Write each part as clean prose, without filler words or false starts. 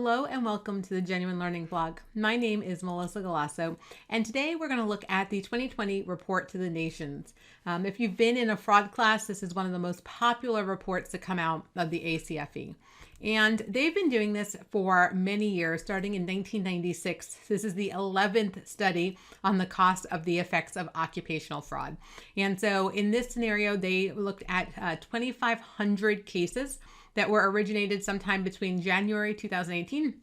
Hello and welcome to the Genuine Learning Blog. My name is Melissa Galasso, and today we're going to look at the 2020 Report to the Nations. If you've been in a fraud class, this is one of the most popular reports to come out of the ACFE. And they've been doing this for many years, starting in 1996. This is the 11th study on the cost of the effects of occupational fraud. And so in this scenario, they looked at 2,500 cases that were originated sometime between January 2018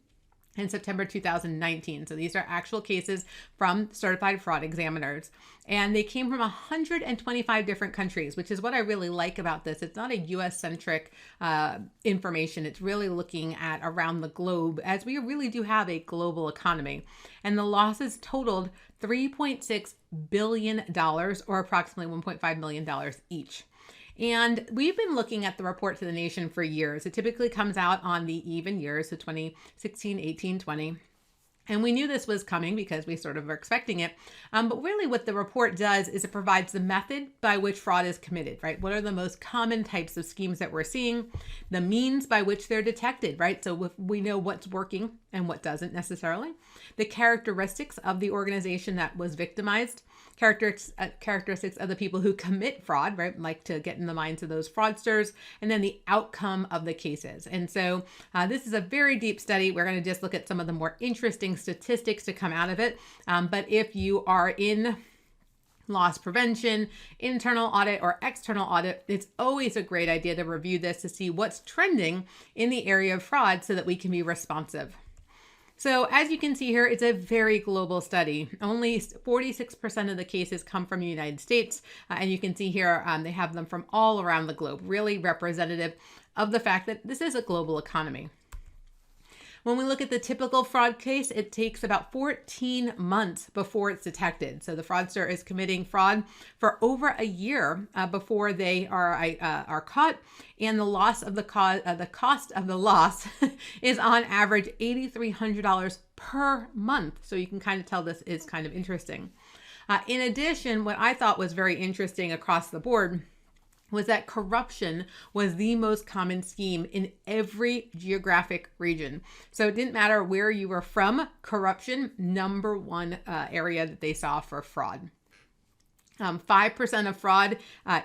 and September 2019. So these are actual cases from certified fraud examiners. And they came from 125 different countries, which is what I really like about this. It's not a US-centric information. It's really looking at around the globe, as we really do have a global economy. And the losses totaled $3.6 billion, or approximately $1.5 million each. And we've been looking at the report to the nation for years. It typically comes out on the even years, so 2016, 18, 20. And we knew this was coming because we sort of were expecting it. But really what the report does is it provides the method by which fraud is committed, right? What are the most common types of schemes that we're seeing? The means by which they're detected, right? So if we know what's working and what doesn't necessarily. The characteristics of the organization that was victimized. Characteristics of the people who commit fraud, right? Like to get in the minds of those fraudsters, and then the outcome of the cases. And so this is a very deep study. We're going to just look at some of the more interesting statistics to come out of it. But if you are in loss prevention, internal audit, or external audit, it's always a great idea to review this to see what's trending in the area of fraud so that we can be responsive. So as you can see here, it's a very global study. Only 46% of the cases come from the United States. And you can see here, they have them from all around the globe, really representative of the fact that this is a global economy. When we look at the typical fraud case, it takes about 14 months before it's detected. So the fraudster is committing fraud for over a year before they are caught, and the cost of the loss is on average $8,300 per month. So you can kind of tell this is kind of interesting. In addition, what I thought was very interesting across the board was that corruption was the most common scheme in every geographic region. So it didn't matter where you were from, corruption, number one area that they saw for fraud. 5% of fraud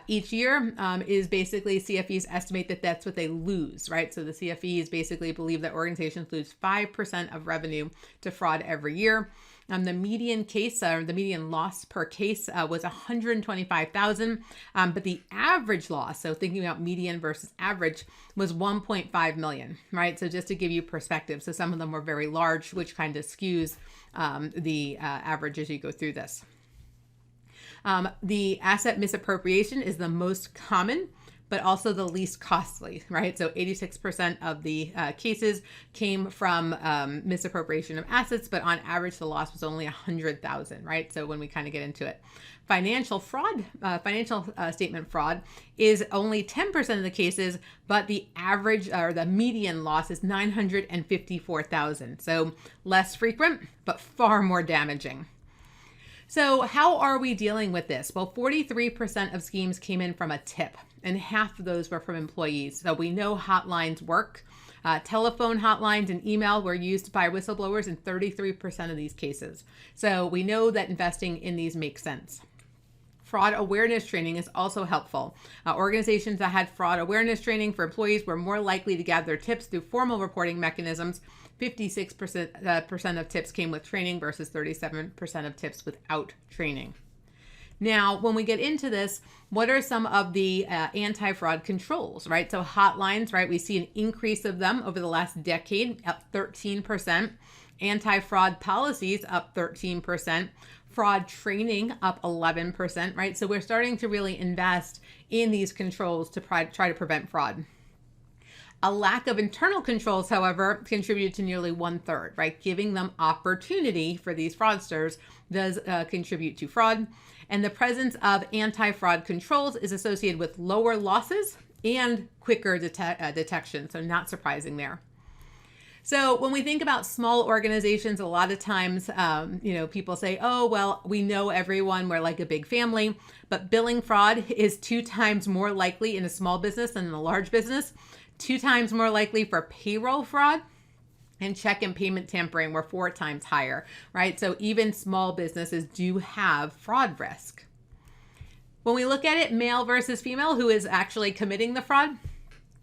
each year is basically CFEs estimate that that's what they lose, right? So the CFEs basically believe that organizations lose 5% of revenue to fraud every year. The median case, or the median loss per case was $125,000, but the average loss, so thinking about median versus average, was $1.5 million, right? So just to give you perspective, so some of them were very large, which kind of skews the average as you go through this. The asset misappropriation is the most common, but also the least costly, right? So 86% of the cases came from misappropriation of assets, but on average, the loss was only $100,000, right? So when we kind of get into it, financial fraud, financial statement fraud is only 10% of the cases, but the average or the median loss is $954,000. So less frequent, but far more damaging. So how are we dealing with this? Well, 43% of schemes came in from a tip, and half of those were from employees. So we know hotlines work. Telephone hotlines and email were used by whistleblowers in 33% of these cases. So we know that investing in these makes sense. Fraud awareness training is also helpful. Organizations that had fraud awareness training for employees were more likely to gather tips through formal reporting mechanisms. 56% of tips came with training versus 37% of tips without training. Now, when we get into this, what are some of the anti-fraud controls, right? So hotlines, right? We see an increase of them over the last decade, up 13%. Anti-fraud policies, up 13%. Fraud training, up 11%, right? So we're starting to really invest in these controls to try to prevent fraud. A lack of internal controls, however, contributed to nearly 1/3, right? Giving them opportunity for these fraudsters does contribute to fraud. And the presence of anti-fraud controls is associated with lower losses and quicker detection. So not surprising there. So when we think about small organizations, a lot of times, people say, oh, well, we know everyone, we're like a big family, but billing fraud is 2 times more likely in a small business than in a large business, 2 times more likely for payroll fraud, and check and payment tampering were 4 times higher, right? So even small businesses do have fraud risk. When we look at it, male versus female, who is actually committing the fraud?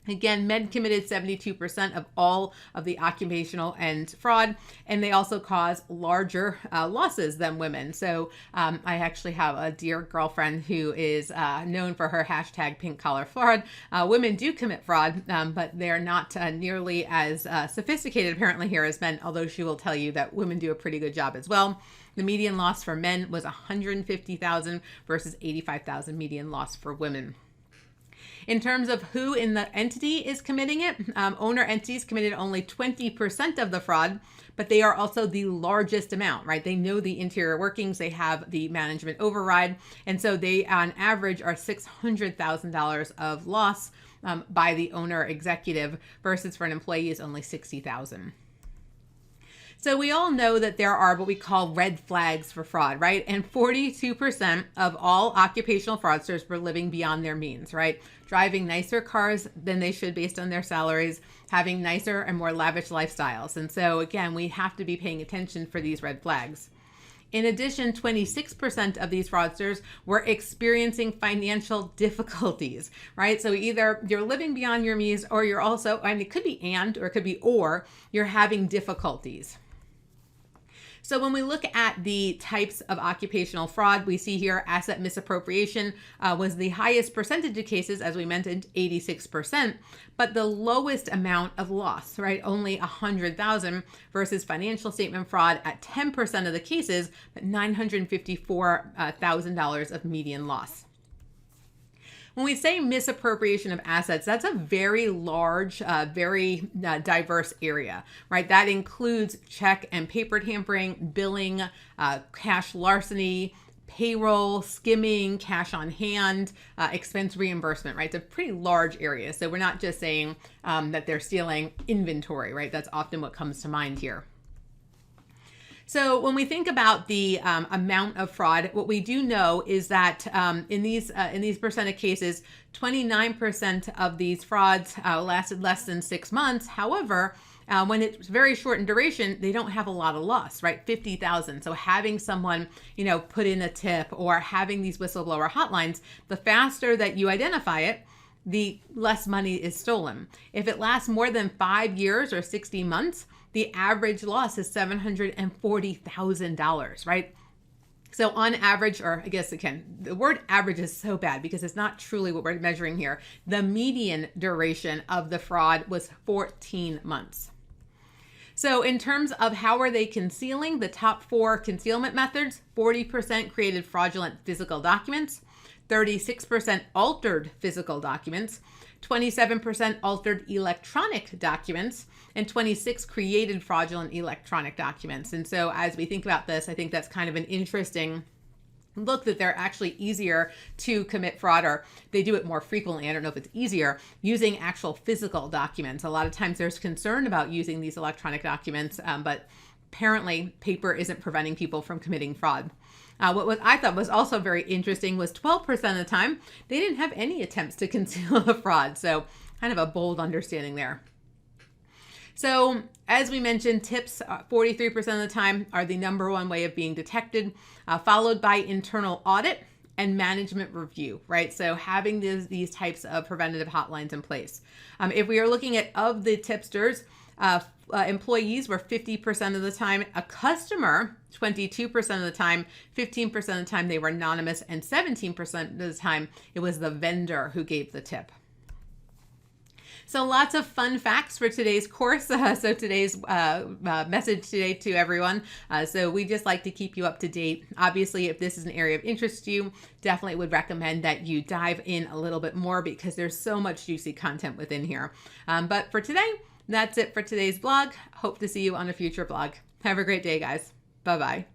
Again, men committed 72% of all of the occupational and fraud, and they also cause larger losses than women. So I actually have a dear girlfriend who is known for her hashtag pink collar fraud. Women do commit fraud, but they're not nearly as sophisticated apparently here as men, although she will tell you that women do a pretty good job as well. The median loss for men was $150,000 versus $85,000 median loss for women. In terms of who in the entity is committing it, owner entities committed only 20% of the fraud, but they are also the largest amount, right? They know the interior workings, they have the management override, and so they on average are $600,000 of loss by the owner executive versus for an employee is only $60,000. So we all know that there are what we call red flags for fraud, right? And 42% of all occupational fraudsters were living beyond their means, right? Driving nicer cars than they should based on their salaries, having nicer and more lavish lifestyles. And so again, we have to be paying attention for these red flags. In addition, 26% of these fraudsters were experiencing financial difficulties, right? So either you're living beyond your means or you're also, and it could be and, or it could be or, you're having difficulties. So when we look at the types of occupational fraud, we see here asset misappropriation was the highest percentage of cases, as we mentioned, 86%, but the lowest amount of loss, right? Only $100,000 versus financial statement fraud at 10% of the cases, but $954,000 of median loss. When we say misappropriation of assets, that's a very large, very diverse area, right? That includes check and paper tampering, billing, cash larceny, payroll, skimming, cash on hand, expense reimbursement, right? It's a pretty large area. So we're not just saying that they're stealing inventory, right? That's often what comes to mind here. So when we think about the amount of fraud, what we do know is that in these percent of cases, 29% of these frauds lasted less than 6 months. However, when it's very short in duration, they don't have a lot of loss, right? 50,000. So having someone, put in a tip or having these whistleblower hotlines, the faster that you identify it, the less money is stolen. If it lasts more than 5 years or 60 months, the average loss is $740,000, right? So on average, or I guess again, the word average is so bad because it's not truly what we're measuring here. The median duration of the fraud was 14 months. So in terms of how are they concealing, the top 4 concealment methods, 40% created fraudulent physical documents, 36% altered physical documents, 27% altered electronic documents, and 26 created fraudulent electronic documents. And so as we think about this, I think that's kind of an interesting look that they're actually easier to commit fraud, or they do it more frequently. I don't know if it's easier using actual physical documents. A lot of times there's concern about using these electronic documents, but apparently paper isn't preventing people from committing fraud. What I thought was also very interesting was 12% of the time, they didn't have any attempts to conceal the fraud. So kind of a bold understanding there. So as we mentioned, tips 43% of the time are the number one way of being detected, followed by internal audit and management review, right? So having these types of preventative hotlines in place. If we are looking at of the tipsters, employees were 50% of the time, a customer 22% of the time, 15% of the time they were anonymous, and 17% of the time it was the vendor who gave the tip. So lots of fun facts for today's course. So today's message today to everyone. So we just like to keep you up to date. Obviously, if this is an area of interest to you, definitely would recommend that you dive in a little bit more because there's so much juicy content within here. But for today, that's it for today's blog. Hope to see you on a future blog. Have a great day, guys. Bye-bye.